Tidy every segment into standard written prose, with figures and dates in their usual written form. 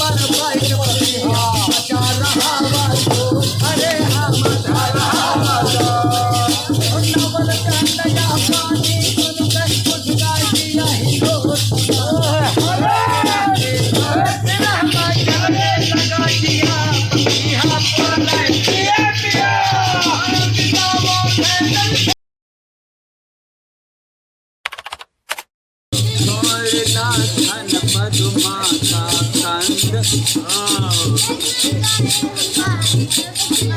पर बैठ बसिया बचा रहा वालो अरे हम रहा वालो नवल कंदया पानी सुन के कुछ गाय दिया ही रोज धन पदुमा का कंद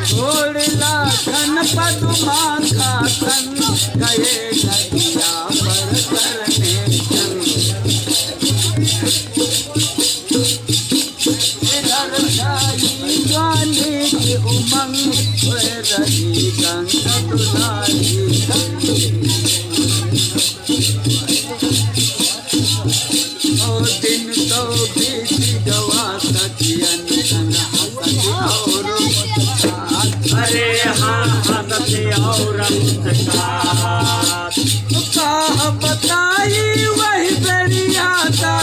छोड़ला धन पदुमा का कंद गए नदिया पर करने जंग इधर जाई गाने की उमंग रही गंग दुलारी दिन तो बीत गवा सखियन और अरे हाँ हंसते और मुस्कान बताई वही बेरिया का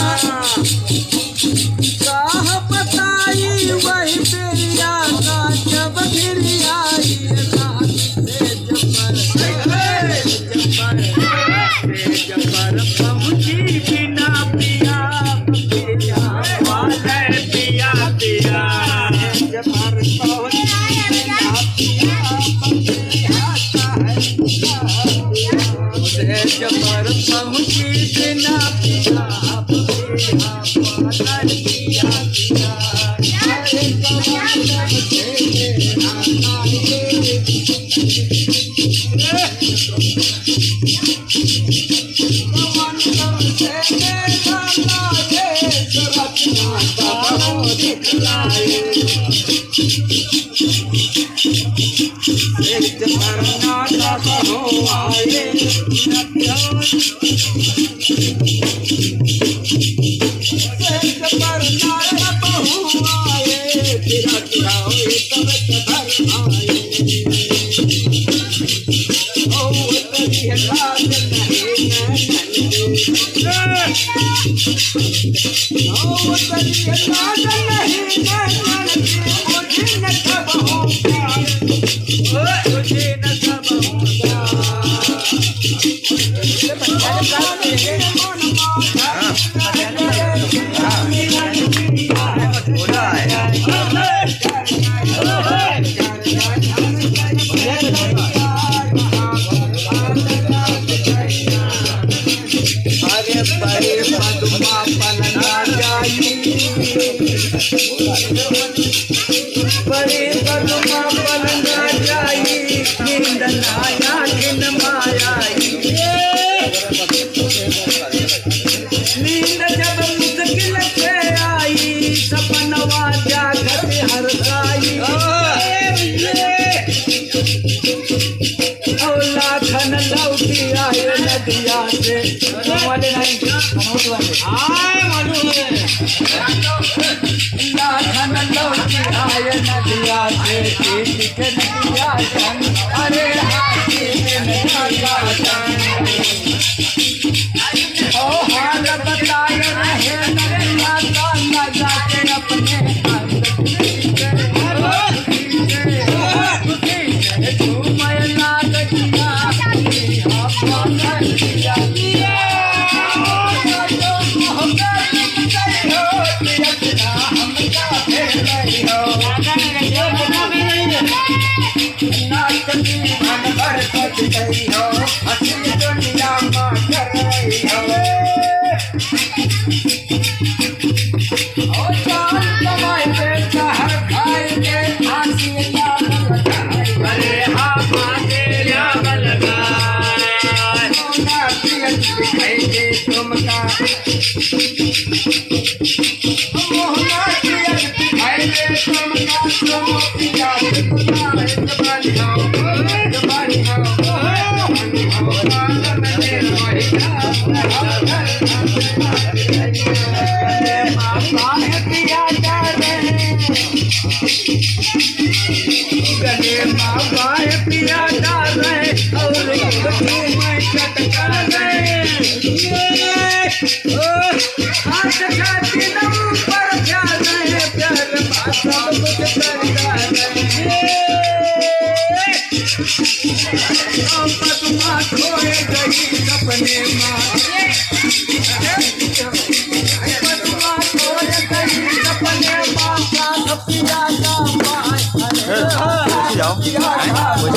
बताई वही बेरिया का जब फिर आई रात से जबर पहुंची बिना पिया पिया वाले पिया पिया जबर पहुंची बिना पिया जबर पहुंची बिना पिया वाले पिया बड़े पदमा पलंगा जाई नींद आया किन मायाई नींद जब मुश्किल से आई सपनवा जागत हर आई लाखन लौटी आए नदिया से वाले नहीं लाखन लौटी आए नदिया से के नदिया जंग अरे हाथी नदिया जंग ओ हाल बताए रहे नदिया का लगा के अपने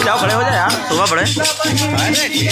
जाओ खड़े हो जाए यार शोभा बढ़े। अरे ठीक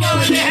बोले